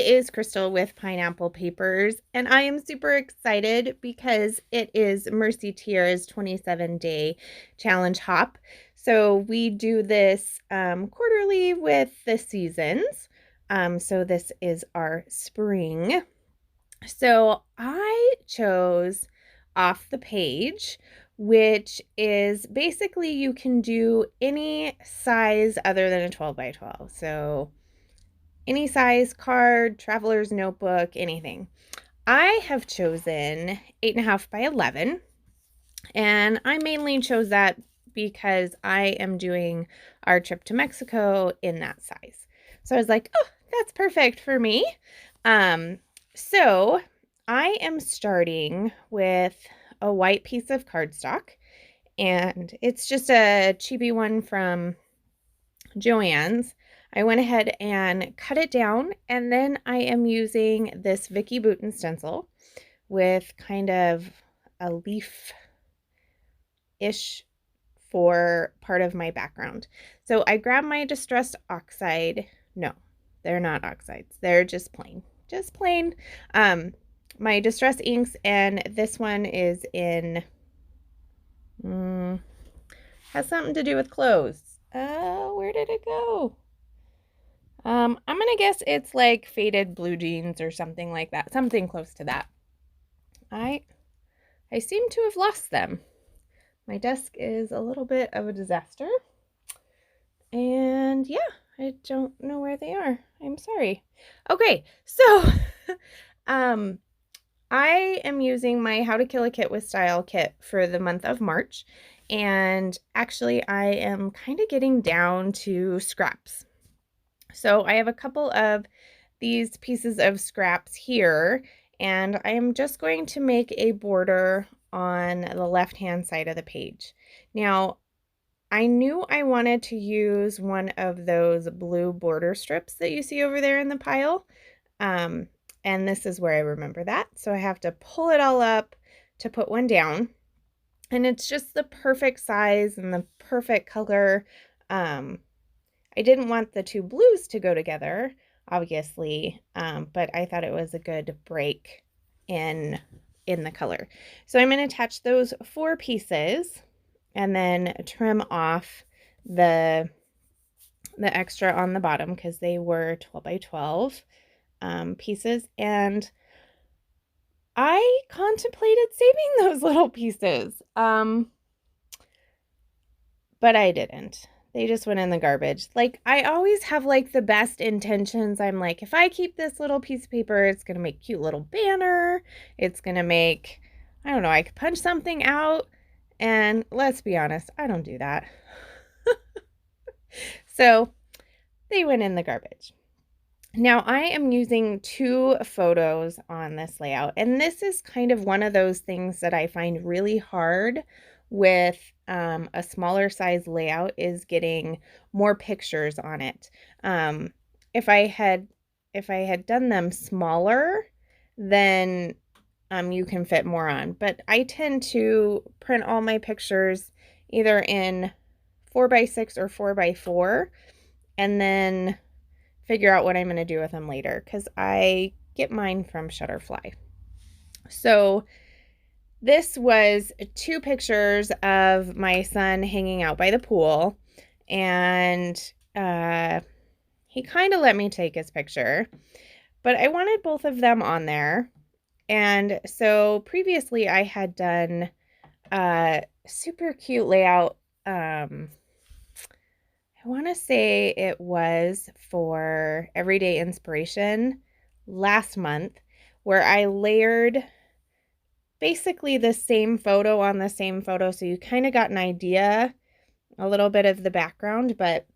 it is Crystal with Pineapple Papers, and I am super excited because it is Mercy Tiara's 27-day challenge hop. So we do this quarterly with the seasons. So this is our spring. So I chose Off the Page, which is basically you can do any size other than a 12 by 12. So any size card, traveler's notebook, anything. I have chosen 8.5 by 11, and I mainly chose that because I am doing our trip to Mexico in that size. So I was like, oh, that's perfect for me. So I am starting with a white piece of cardstock, and it's just a cheapy one from Joann's. I went ahead and cut it down, and then I am using this Vicky Bouton stencil with kind of a leaf-ish for part of my background. So I grabbed my Distressed Oxide. No, they're not oxides. They're just plain. Just plain. My Distress inks, and this one is in, has something to do with clothes. Where did it go? I'm gonna guess it's like faded blue jeans or something like that. Something close to that. I seem to have lost them. My desk is a little bit of a disaster. And yeah, I don't know where they are. I'm sorry. Okay, so I am using my How to Kill a Kit with Style kit for the month of March. And actually, I am kind of getting down to scraps. So I have a couple of these pieces of scraps here, and I am just going to make a border on the left-hand side of the page. Now, I knew I wanted to use one of those blue border strips that you see over there in the pile, and this is where I remember that. So I have to pull it all up to put one down, and it's just the perfect size and the perfect color. I didn't want the two blues to go together, obviously, but I thought it was a good break in the color. So I'm going to attach those 4 pieces and then trim off the extra on the bottom because they were 12 by 12 pieces, and I contemplated saving those little pieces, but I didn't. They just went in the garbage. Like, I always have like the best intentions. I'm like, if I keep this little piece of paper, it's going to make a cute little banner. It's going to make, I don't know, I could punch something out. And let's be honest, I don't do that. So they went in the garbage. Now I am using 2 photos on this layout. And this is kind of one of those things that I find really hard with a smaller size layout, is getting more pictures on it. If I had done them smaller, then you can fit more on. But I tend to print all my pictures either in 4x6 or 4x4, and then figure out what I'm going to do with them later, because I get mine from Shutterfly. So this was 2 pictures of my son hanging out by the pool, and he kind of let me take his picture, but I wanted both of them on there. And so previously I had done a super cute layout. I want to say it was for Everyday Inspiration last month, where I layered basically the same photo on the same photo, so you kind of got an idea, a little bit of the background, but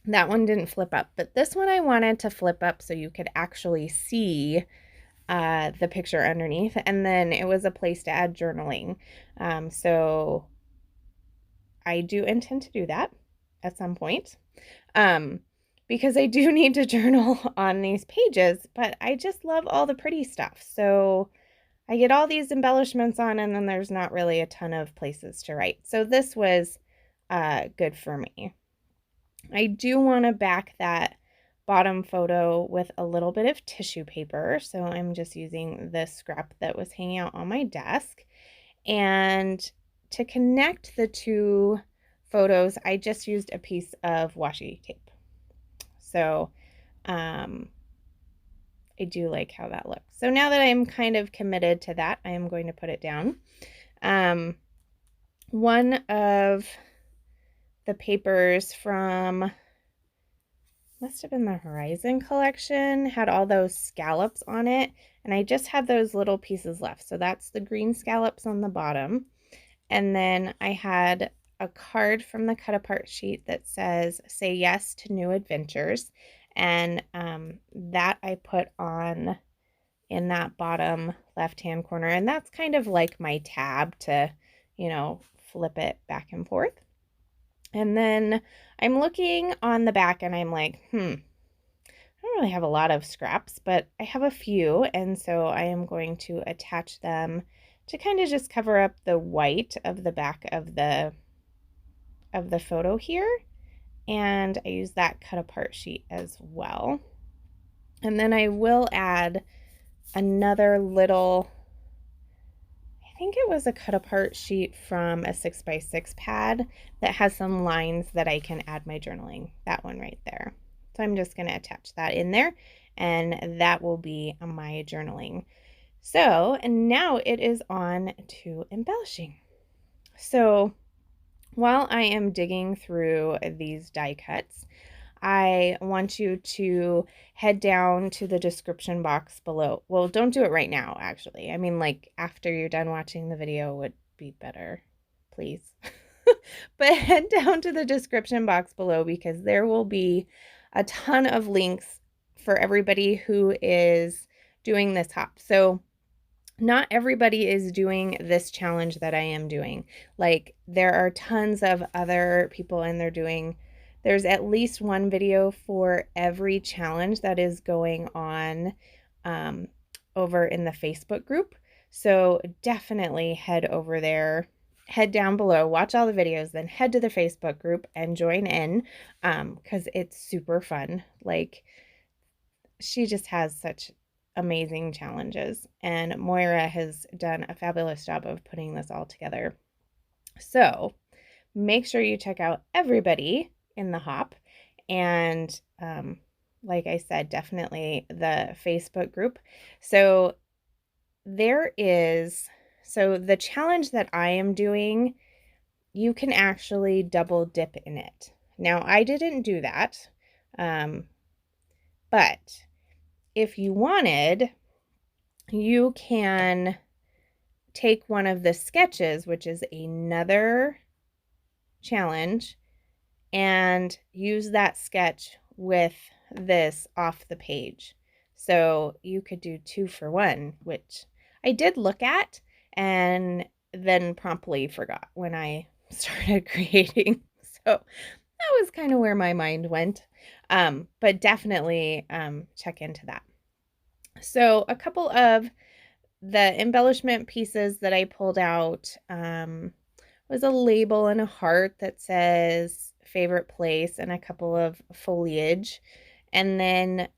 that one didn't flip up. But this one I wanted to flip up so you could actually see the picture underneath, and then it was a place to add journaling. So I do intend to do that at some point, because I do need to journal on these pages, but I just love all the pretty stuff. So I get all these embellishments on, and then there's not really a ton of places to write. So this was good for me. I do want to back that bottom photo with a little bit of tissue paper. So I'm just using this scrap that was hanging out on my desk. And to connect the two photos, I just used a piece of washi tape. So I do like how that looks. So now that I'm kind of committed to that, I am going to put it down. One of the papers from, must have been the Horizon collection, had all those scallops on it, and I just had those little pieces left. So that's the green scallops on the bottom. And then I had a card from the cut apart sheet that says, "Say yes to new adventures." And that I put on in that bottom left-hand corner. And that's kind of like my tab to, flip it back and forth. And then I'm looking on the back and I'm like, I don't really have a lot of scraps, but I have a few. And so I am going to attach them to kind of just cover up the white of the back of the photo here. And I use that cut apart sheet as well. And then I will add another little, I think it was a cut apart sheet from a 6x6 pad that has some lines that I can add my journaling. That one right there. So I'm just going to attach that in there, and that will be my journaling. So, and now it is on to embellishing. So while I am digging through these die cuts, I want you to head down to the description box below. Well, don't do it right now, actually. I mean, like after you're done watching the video would be better, please. But head down to the description box below because there will be a ton of links for everybody who is doing this hop. So not everybody is doing this challenge that I am doing. Like there are tons of other people and there's at least one video for every challenge that is going on over in the Facebook group. So definitely head over there, head down below, watch all the videos, then head to the Facebook group and join in because it's super fun. Like she just has such amazing challenges, and Moira has done a fabulous job of putting this all together. So make sure you check out everybody in the hop, and like I said, definitely the Facebook group. So the challenge that I am doing, you can actually double dip in it. Now I didn't do that, but if you wanted, you can take one of the sketches, which is another challenge, and use that sketch with this off the page. So you could do 2 for 1, which I did look at and then promptly forgot when I started creating. So that was kind of where my mind went. But definitely check into that. So a couple of the embellishment pieces that I pulled out was a label and a heart that says favorite place and a couple of foliage. And then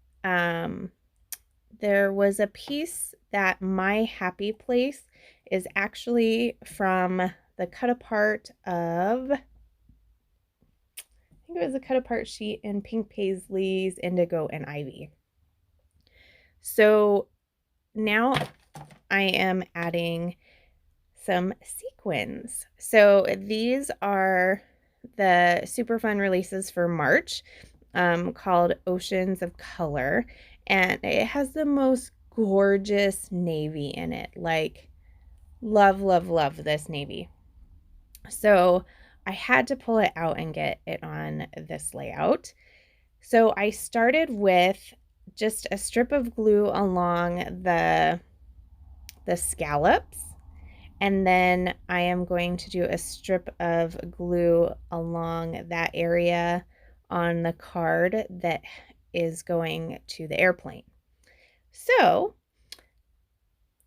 there was a piece that my happy place is actually from the cut apart of, I think it was a cut apart sheet in Pink Paisleys, Indigo, and Ivy. So now I am adding some sequins. So these are the super fun releases for March called Oceans of Color. And it has the most gorgeous navy in it. Like, love, love, love this navy. So I had to pull it out and get it on this layout. So I started with just a strip of glue along the scallops, and then I am going to do a strip of glue along that area on the card that is going to the airplane. So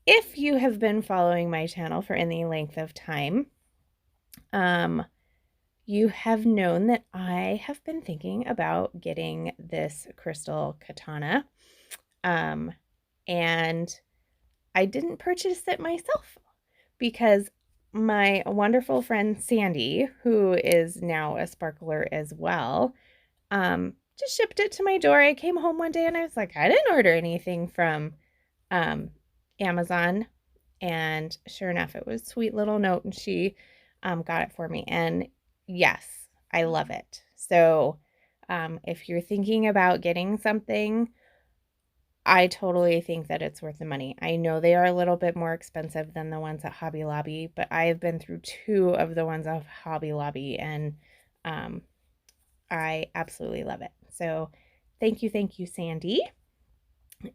if you have been following my channel for any length of time, you have known that I have been thinking about getting this crystal katana. And I didn't purchase it myself because my wonderful friend Sandy, who is now a sparkler as well, just shipped it to my door. I came home one day and I was like, I didn't order anything from um, Amazon. And sure enough, it was a sweet little note and she got it for me. And yes, I love it. So if you're thinking about getting something, I totally think that it's worth the money. I know they are a little bit more expensive than the ones at Hobby Lobby, but I've been through two of the ones at Hobby Lobby and um, I absolutely love it. So thank you, Sandy.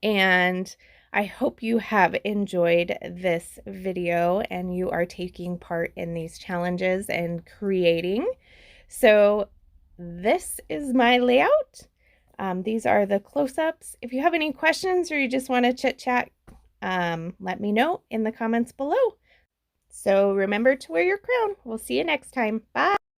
And I hope you have enjoyed this video and you are taking part in these challenges and creating. So this is my layout. These are the close-ups. If you have any questions or you just want to chit chat, let me know in the comments below. So remember to wear your crown. We'll see you next time. Bye.